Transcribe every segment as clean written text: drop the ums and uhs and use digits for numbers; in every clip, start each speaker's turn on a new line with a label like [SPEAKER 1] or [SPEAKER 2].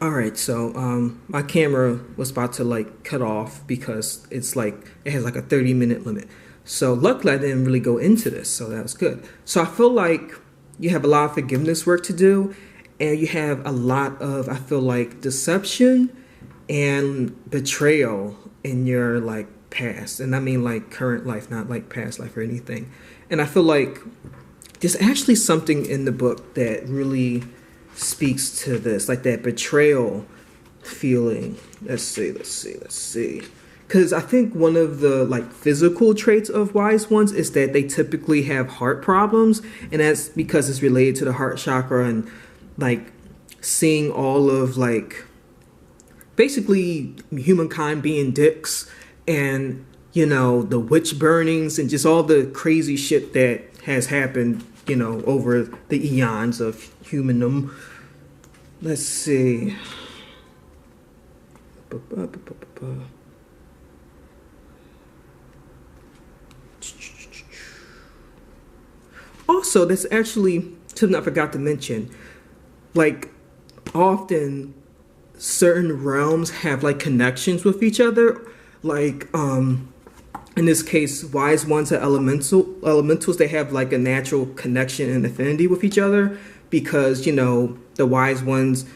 [SPEAKER 1] All right, so my camera was about to like cut off because it's like it has like a 30-minute limit. So luckily I didn't really go into this, so that was good. So I feel like you have a lot of forgiveness work to do, and you have a lot of, I feel like, deception and betrayal in your like past. And I mean like current life, not like past life or anything. And I feel like there's actually something in the book that really speaks to this, like that betrayal feeling. Let's see. Because I think one of the like physical traits of wise ones is that they typically have heart problems, and that's because it's related to the heart chakra and like seeing all of like basically humankind being dicks and the witch burnings and just all the crazy shit that has happened over the eons of humanum. Let's see. Also, that's actually something I forgot to mention. Like, often certain realms have like connections with each other. Like, in this case, wise ones are elementals. They have like a natural connection and affinity with each other because the wise ones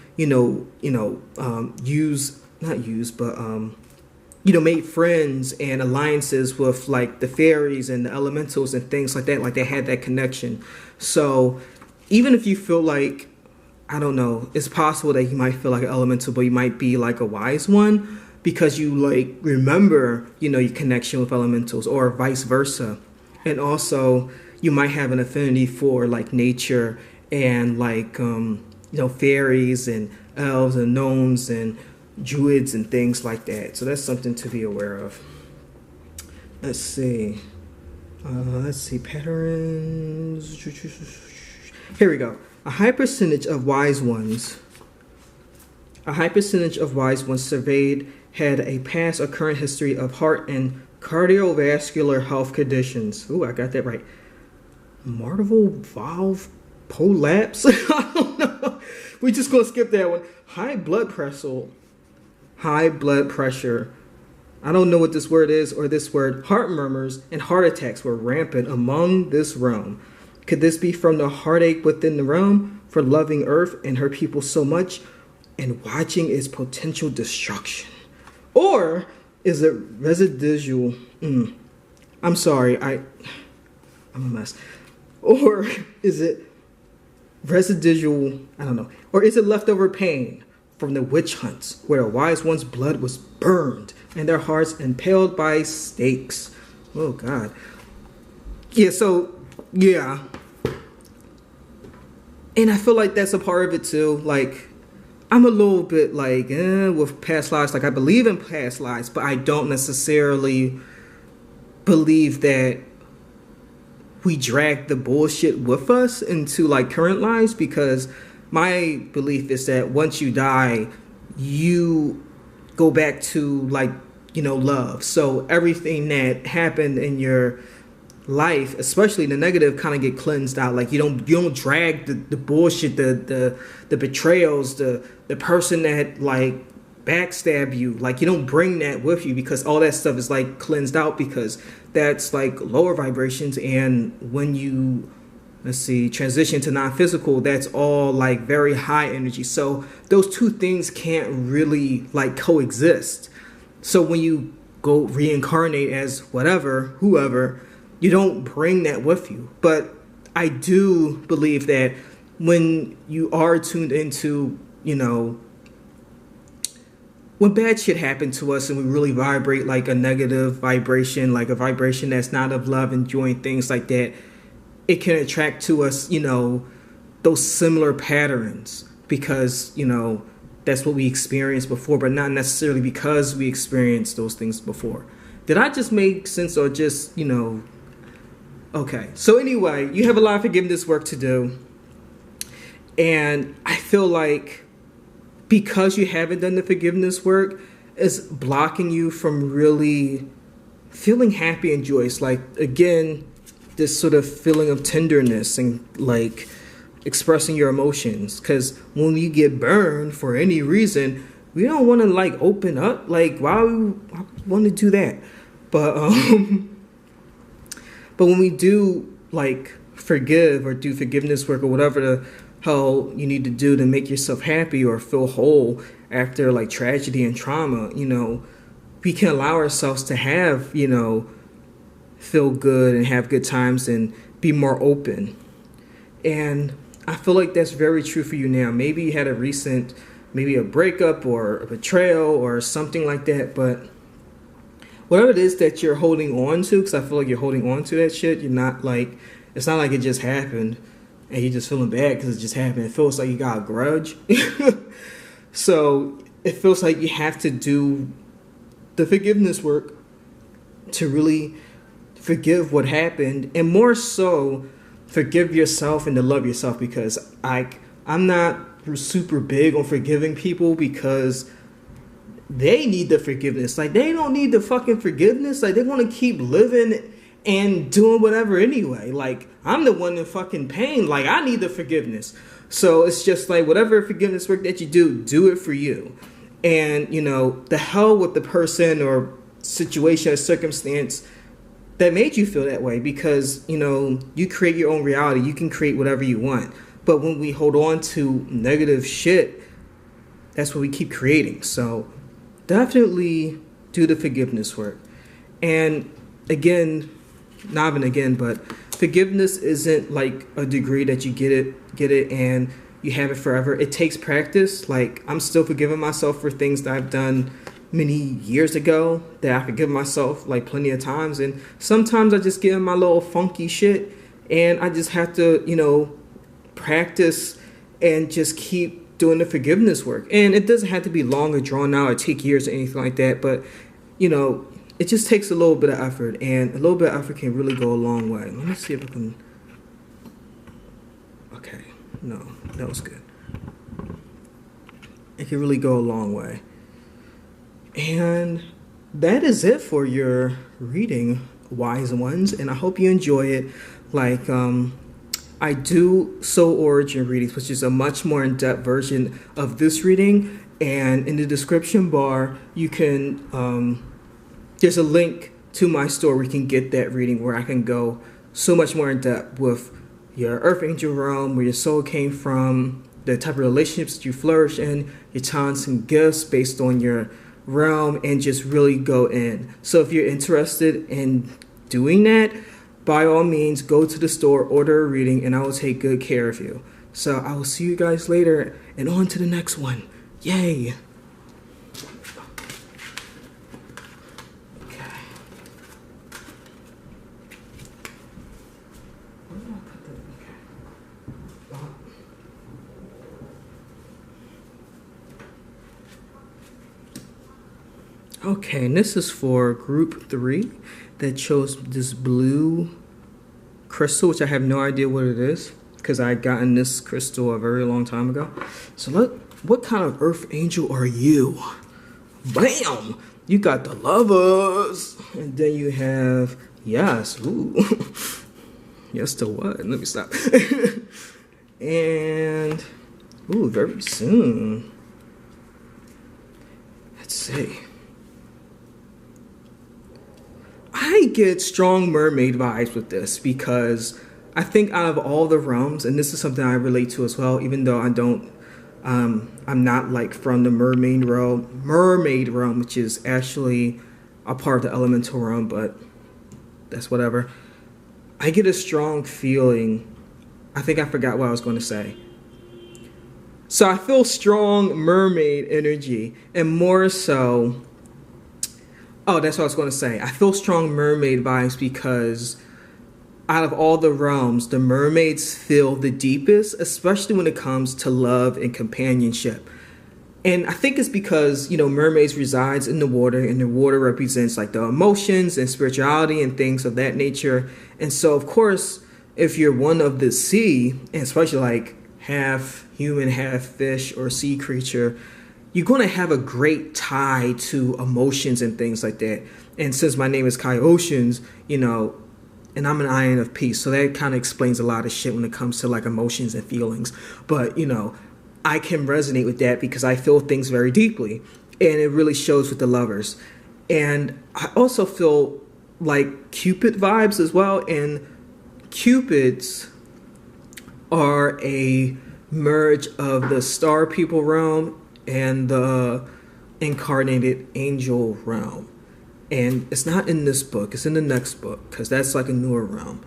[SPEAKER 1] made friends and alliances with like the fairies and the elementals and things like that. Like they had that connection. So even if you feel like, I don't know, it's possible that you might feel like an elemental, but you might be like a wise one because you like remember, your connection with elementals, or vice versa. And also you might have an affinity for like nature and like, fairies and elves and gnomes and druids and things like that. So that's something to be aware of. Let's see. Patterns. Here we go. A high percentage of wise ones surveyed had a past or current history of heart and cardiovascular health conditions. Ooh, I got that right. Martival valve prolapse? I don't know. We're just going to skip that one. High blood pressure. I don't know what this word is or this word. Heart murmurs and heart attacks were rampant among this realm. Could this be from the heartache within the realm for loving Earth and her people so much and watching its potential destruction? Or is it residual? I'm sorry, I'm a mess. Or is it residual? I don't know. Or is it leftover pain from the witch hunts where a wise one's blood was burned and their hearts impaled by stakes? Oh, God. Yeah, so, yeah. And I feel like that's a part of it, too. Like, I'm a little bit like, with past lives. Like, I believe in past lives, but I don't necessarily believe that we drag the bullshit with us into, like, current lives, because my belief is that once you die, you go back to, like, love. So everything that happened in your life, especially the negative, kind of get cleansed out. Like you don't drag the bullshit, the betrayals, the person that like backstab you. Like you don't bring that with you because all that stuff is like cleansed out because that's like lower vibrations. And when you transition to non-physical, that's all like very high energy. So those two things can't really like coexist. So when you go reincarnate as whoever, you don't bring that with you. But I do believe that when you are tuned into, when bad shit happened to us and we really vibrate like a negative vibration, like a vibration that's not of love, enjoying things like that, it can attract to us, those similar patterns because, that's what we experienced before, but not necessarily because we experienced those things before. Did I just make sense or just, Okay. So anyway, you have a lot of forgiveness work to do. And I feel like because you haven't done the forgiveness work, it's blocking you from really feeling happy and joyous. Like, again, this sort of feeling of tenderness and like expressing your emotions. Because when you get burned for any reason, we don't want to like open up. Like, why want to do that? But when we do like forgive or do forgiveness work or whatever the hell you need to do to make yourself happy or feel whole after like tragedy and trauma, we can allow ourselves to have, feel good and have good times and be more open. And I feel like that's very true for you now. Maybe you had maybe a breakup or a betrayal or something like that, but whatever it is that you're holding on to, because I feel like you're holding on to that shit, it's not like it just happened and you're just feeling bad because it just happened. It feels like you got a grudge. So it feels like you have to do the forgiveness work to really forgive what happened, and more so forgive yourself and to love yourself, because I'm not super big on forgiving people because they need the forgiveness. Like, they don't need the fucking forgiveness. Like, they want to keep living and doing whatever anyway. Like, I'm the one in fucking pain. Like, I need the forgiveness. So it's just like, whatever forgiveness work that you do it for you. And, the hell with the person or situation or circumstance that made you feel that way, because, you create your own reality. You can create whatever you want. But when we hold on to negative shit, that's what we keep creating. So definitely do the forgiveness work. And again, not even again, but forgiveness isn't like a degree that you get it and you have it forever. It takes practice. Like, I'm still forgiving myself for things that I've done many years ago that I forgive myself like plenty of times. And sometimes I just get in my little funky shit and I just have to, practice and just keep doing the forgiveness work. And it doesn't have to be long or drawn out or take years or anything like that. But, it just takes a little bit of effort, and a little bit of effort can really go a long way. Let me see if I can. Okay. No, that was good. It can really go a long way. And that is it for your reading, wise ones. And I hope you enjoy it. Like, I do soul origin readings, which is a much more in-depth version of this reading. And in the description bar, you can, there's a link to my store where you can get that reading, where I can go so much more in depth with your Earth Angel realm, where your soul came from, the type of relationships that you flourish in, your talents and gifts based on your realm, and just really go in. So if you're interested in doing that, by all means, go to the store, order a reading, and I will take good care of you. So I will see you guys later, and on to the next one. Yay! Okay, and this is for group 3 that chose this blue crystal, which I have no idea what it is, because I had gotten this crystal a very long time ago. So what kind of Earth Angel are you? Bam! You got the Lovers! And then you have, yes, ooh. Yes to what? Let me stop. And, ooh, very soon. Let's see. I get strong mermaid vibes with this, because I think out of all the realms, and this is something I relate to as well, even though I'm not like from the mermaid realm, which is actually a part of the elemental realm, but that's whatever. I get a strong feeling. I think I forgot what I was going to say. So I feel strong mermaid energy, and more so, oh, that's what I was going to say. I feel strong mermaid vibes because out of all the realms, the mermaids feel the deepest, especially when it comes to love and companionship. And I think it's because, mermaids resides in the water, and the water represents like the emotions and spirituality and things of that nature. And so, of course, if you're one of the sea, and especially like half human, half fish or sea creature, you're going to have a great tie to emotions and things like that. And since my name is Kai Oceans, and I'm an INFP, so that kind of explains a lot of shit when it comes to like emotions and feelings. But I can resonate with that because I feel things very deeply, and it really shows with the lovers. And I also feel like Cupid vibes as well, and Cupids are a merge of the star people realm and the incarnated angel realm. And it's not in this book, it's in the next book, because that's like a newer realm.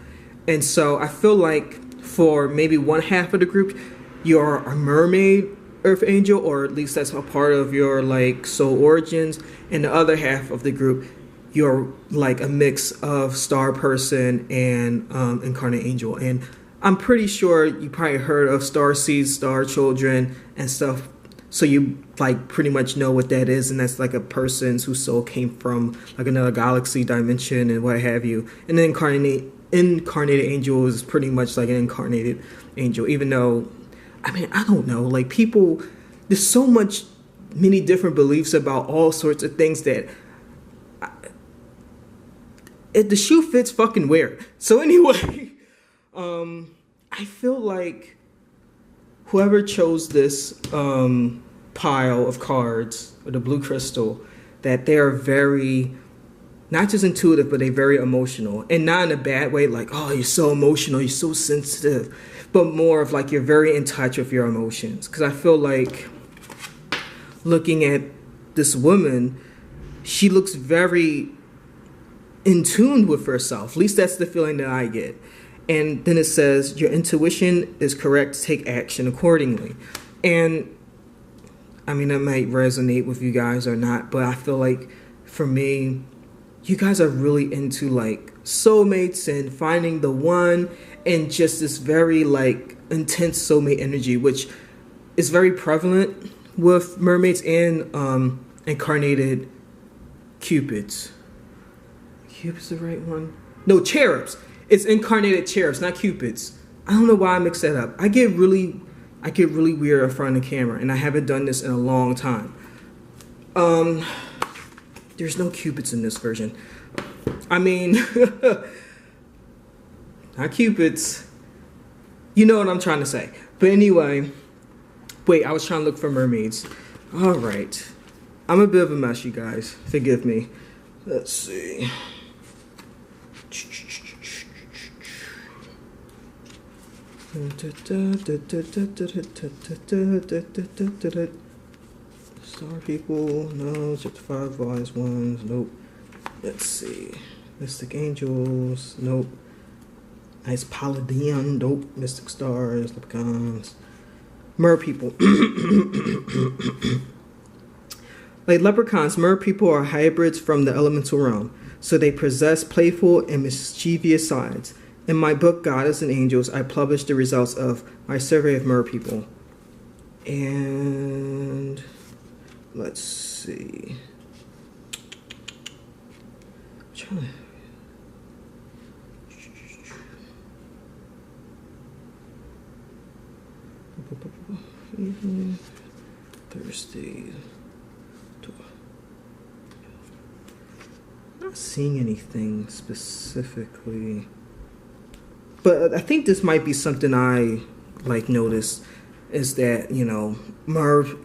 [SPEAKER 1] And so I feel like for maybe one half of the group, you're a mermaid earth angel, or at least that's a part of your like soul origins. And the other half of the group, you're like a mix of star person and incarnate angel. And I'm pretty sure you probably heard of star seeds, star children, and stuff. So you like pretty much know what that is, and that's like a person whose soul came from like another galaxy dimension and what have you. And then incarnated angel is pretty much like an incarnated angel, even though, I mean, I don't know, like people, there's so many different beliefs about all sorts of things that the shoe fits fucking weird. So anyway, I feel like whoever chose this pile of cards, or the blue crystal, that they are very, not just intuitive, but they're very emotional. And not in a bad way, like, oh, you're so emotional, you're so sensitive. But more of like, you're very in touch with your emotions. Because I feel like, looking at this woman, she looks very in tune with herself. At least that's the feeling that I get. And then it says, your intuition is correct to take action accordingly. And I mean, that might resonate with you guys or not, but I feel like for me, you guys are really into like soulmates and finding the one, and just this very like intense soulmate energy, which is very prevalent with mermaids and incarnated cupids. Cupid's the right one? No, cherubs. It's incarnated cherubs, not cupids. I don't know why I mixed that up. I get really weird in front of the camera, and I haven't done this in a long time. There's no cupids in this version. I mean, not cupids. You know what I'm trying to say. But anyway, wait, I was trying to look for mermaids. All right. I'm a bit of a mess, you guys. Forgive me. Let's see. Star people, no. Chapter 5, Wise Ones, nope. Let's see. Mystic Angels, nope. Nice Paladin, nope. Mystic Stars, Leprechauns. Mer people. Like leprechauns, mer people are hybrids from the elemental realm, so they possess playful and mischievous sides. In my book, Goddess and Angels, I published the results of my survey of mer people. And let's see. I'm trying to... Thursday. Not seeing anything specifically, but I think this might be something I like noticed, is that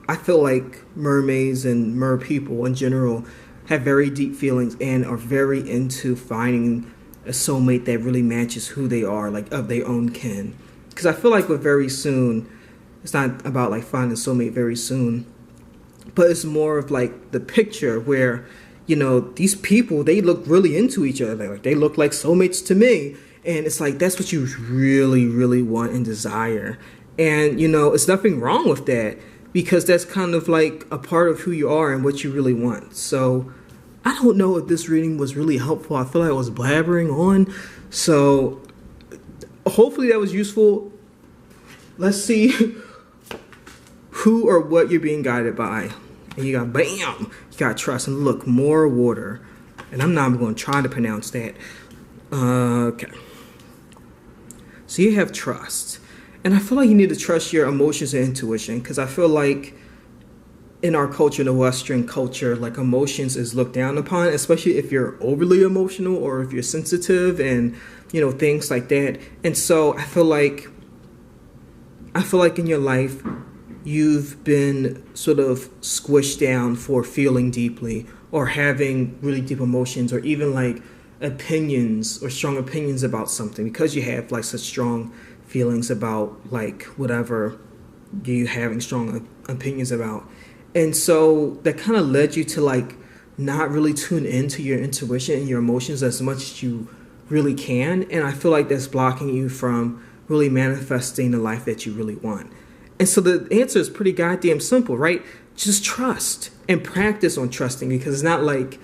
[SPEAKER 1] I feel like mermaids and mer people in general have very deep feelings and are very into finding a soulmate that really matches who they are, like of their own kin. Because I feel like with very soon, it's not about like finding a soulmate very soon, but it's more of like the picture where, these people, they look really into each other. Like, they look like soulmates to me. And it's like, that's what you really, really want and desire. And, it's nothing wrong with that, because that's kind of like a part of who you are and what you really want. So I don't know if this reading was really helpful. I feel like I was blabbering on. So hopefully that was useful. Let's see who or what you're being guided by. And you got bam. You got trust. And look, more water. And I'm not going to try to pronounce that. Okay. So you have trust. And I feel like you need to trust your emotions and intuition. Because I feel like in our culture, in the Western culture, like emotions is looked down upon, especially if you're overly emotional or if you're sensitive and, things like that. And so I feel like in your life, you've been sort of squished down for feeling deeply or having really deep emotions or even like opinions or strong opinions about something because you have like such strong feelings about like whatever you having strong opinions about. And so that kind of led you to like not really tune into your intuition and your emotions as much as you really can. And I feel like that's blocking you from really manifesting the life that you really want. And so the answer is pretty goddamn simple, right? Just trust and practice on trusting, because it's not like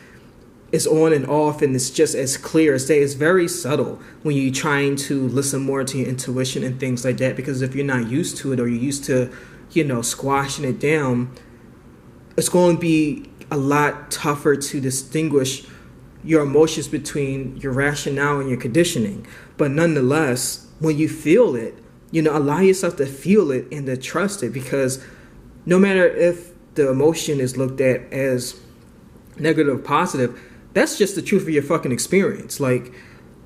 [SPEAKER 1] it's on and off and it's just as clear as day. It's very subtle when you're trying to listen more to your intuition and things like that, because if you're not used to it or you're used to, squashing it down, it's going to be a lot tougher to distinguish your emotions between your rationale and your conditioning. But nonetheless, when you feel it, allow yourself to feel it and to trust it, because no matter if the emotion is looked at as negative or positive, that's just the truth of your fucking experience. Like,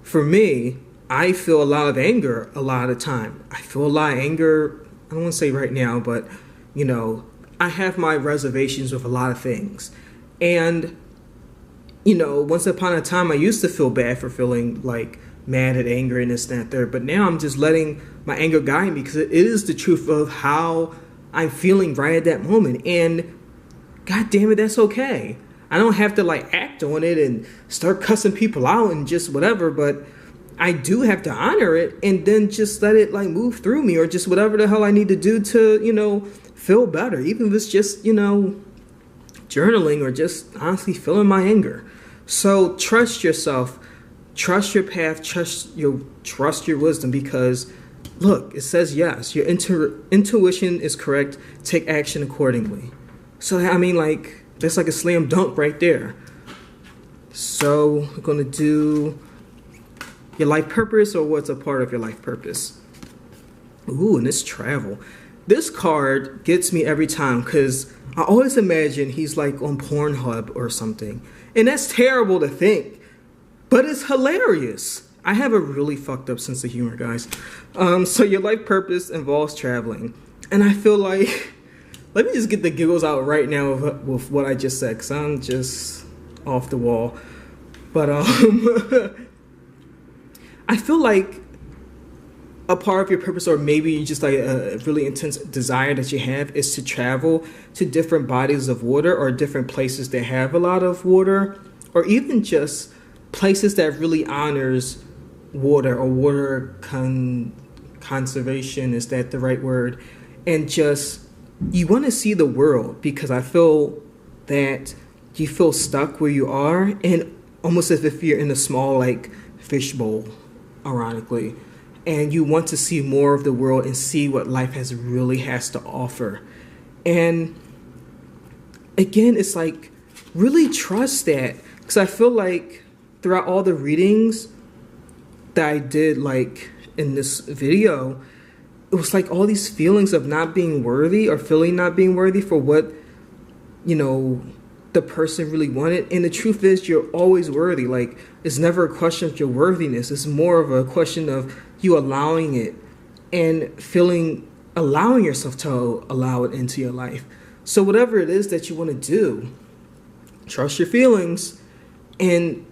[SPEAKER 1] for me, I feel a lot of anger a lot of the time. I feel a lot of anger, I don't want to say right now, but, I have my reservations with a lot of things. And, once upon a time, I used to feel bad for feeling like mad at anger and this, that, there. But now I'm just letting my anger guide me, because it is the truth of how I'm feeling right at that moment. And God damn it, that's okay. I don't have to like act on it and start cussing people out and just whatever, but I do have to honor it and then just let it like move through me, or just whatever the hell I need to do to, feel better. Even if it's just, journaling or just honestly feeling my anger. So trust yourself, trust your path, trust your wisdom, because look, it says yes, your intuition is correct. Take action accordingly. So I mean, like, that's like a slam dunk right there. So we're gonna do your life purpose, or what's a part of your life purpose. Ooh, and it's travel. This card gets me every time, because I always imagine he's like on Pornhub or something. And that's terrible to think, but it's hilarious. I have a really fucked up sense of humor, guys. So your life purpose involves traveling. And I feel like, let me just get the giggles out right now with what I just said, because I'm just off the wall. But I feel like a part of your purpose, or maybe just like a really intense desire that you have, is to travel to different bodies of water or different places that have a lot of water, or even just places that really honors water or water conservation. Is that the right word? And just, you want to see the world, because I feel that you feel stuck where you are, and almost as if you're in a small like fishbowl, ironically. And you want to see more of the world and see what life really has to offer. And again, it's like, really trust that. Because I feel like throughout all the readings that I did, like in this video, it was like all these feelings of not being worthy, or feeling not being worthy for what, the person really wanted. And the truth is, you're always worthy. Like, it's never a question of your worthiness. It's more of a question of you allowing it and allowing yourself to allow it into your life. So whatever it is that you want to do, trust your feelings and,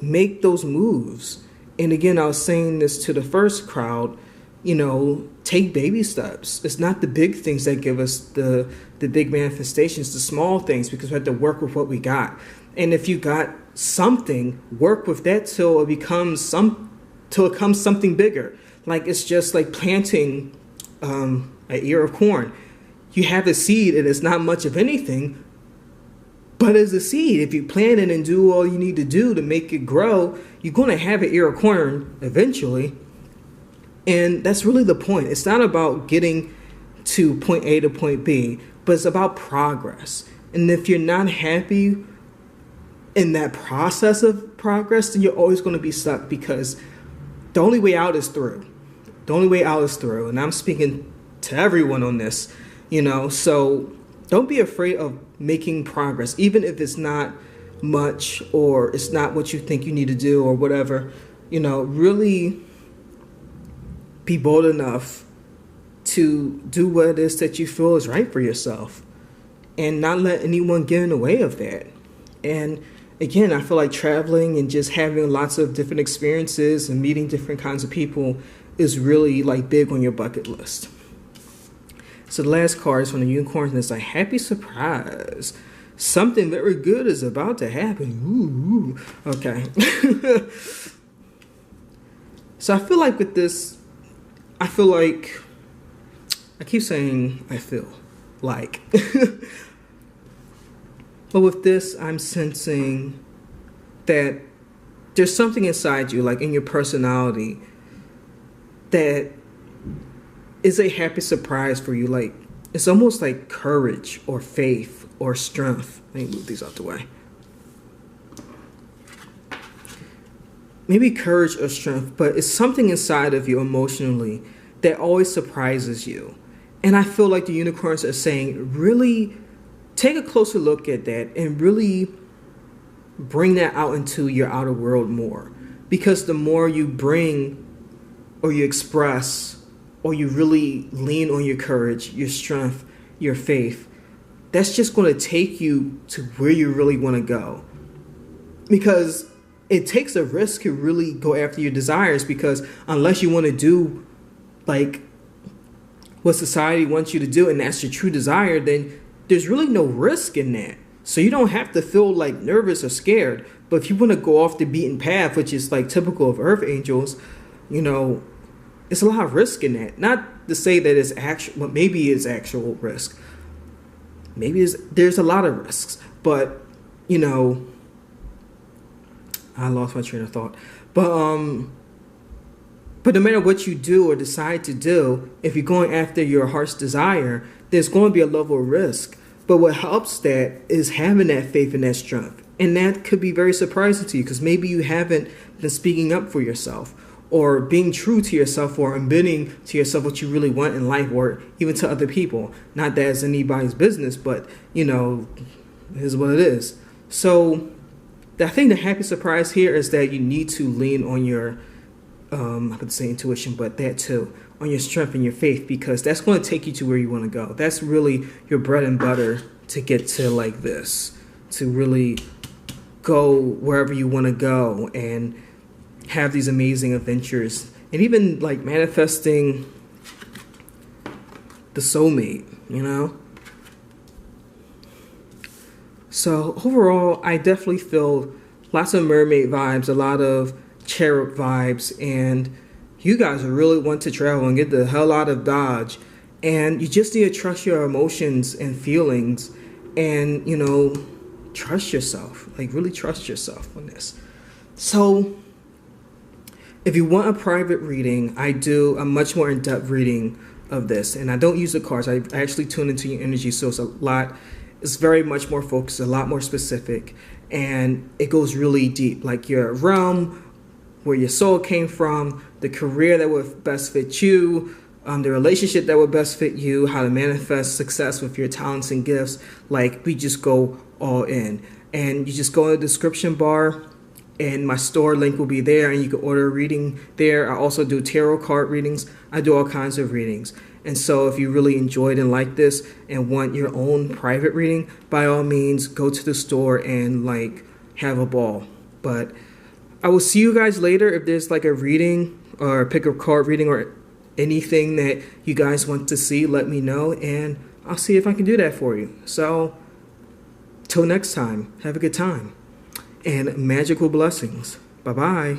[SPEAKER 1] make those moves. And again, I was saying this to the first crowd, take baby steps. It's not the big things that give us the big manifestations, the small things, because we have to work with what we got. And if you got something, work with that till it becomes something bigger. Like, it's just like planting an ear of corn. You have a seed and it's not much of anything, but as a seed, if you plant it and do all you need to do to make it grow, you're going to have an ear of corn eventually. And that's really the point. It's not about getting to point A to point B, but it's about progress. And if you're not happy in that process of progress, then you're always going to be stuck, because the only way out is through. The only way out is through. And I'm speaking to everyone on this, So don't be afraid of making progress, even if it's not much or it's not what you think you need to do or whatever. You know, really be bold enough to do what it is that you feel is right for yourself and not let anyone get in the way of that. And again, I feel like traveling and just having lots of different experiences and meeting different kinds of people is really like big on your bucket list. So the last card is from the unicorn, and it's like, happy surprise. Something very good is about to happen. Ooh. Okay. So I feel like with this, I keep saying I feel like. But with this, I'm sensing that there's something inside you, like in your personality, that is a happy surprise for you. Like, it's almost like courage or faith or strength. Let me move these out the way. Maybe courage or strength, but it's something inside of you emotionally that always surprises you. And I feel like the unicorns are saying, really take a closer look at that and really bring that out into your outer world more. Because the more you bring or you express or you really lean on your courage, your strength, your faith, that's just going to take you to where you really want to go. Because it takes a risk to really go after your desires, because unless you want to do like what society wants you to do and that's your true desire, then there's really no risk in that. So you don't have to feel like nervous or scared. But if you want to go off the beaten path, which is like typical of earth angels, you know, it's a lot of risk in that. Not to say that it's actual, but maybe it's actual risk. Maybe there's a lot of risks, but you know, I lost my train of thought. But no matter what you do or decide to do, if you're going after your heart's desire, there's going to be a level of risk. But what helps that is having that faith and that strength. And that could be very surprising to you, because maybe you haven't been speaking up for yourself or being true to yourself or admitting to yourself what you really want in life, or even to other people. Not that it's anybody's business, but, you know, it is what it is. So I think the happy surprise here is that you need to lean on your, I could say intuition, but that too, on your strength and your faith, because that's going to take you to where you want to go. That's really your bread and butter to get to like this, to really go wherever you want to go and have these amazing adventures, and even like manifesting the soulmate, you know? So overall, I definitely feel lots of mermaid vibes, a lot of cherub vibes, and you guys really want to travel and get the hell out of Dodge. And you just need to trust your emotions and feelings and, you know, trust yourself. Like, really trust yourself on this. So if you want a private reading, I do a much more in-depth reading of this. And I don't use the cards. I actually tune into your energy. So it's very much more focused, a lot more specific. And it goes really deep. Like your realm, where your soul came from, the career that would best fit you, the relationship that would best fit you, how to manifest success with your talents and gifts. Like, we just go all in. And you just go in the description bar, and my store link will be there, and you can order a reading there. I also do tarot card readings. I do all kinds of readings. And so if you really enjoyed and like this and want your own private reading, by all means, go to the store and like have a ball. But I will see you guys later. If there's like a reading or a pick a card reading or anything that you guys want to see, let me know, and I'll see if I can do that for you. So till next time, have a good time and magical blessings. Bye-bye.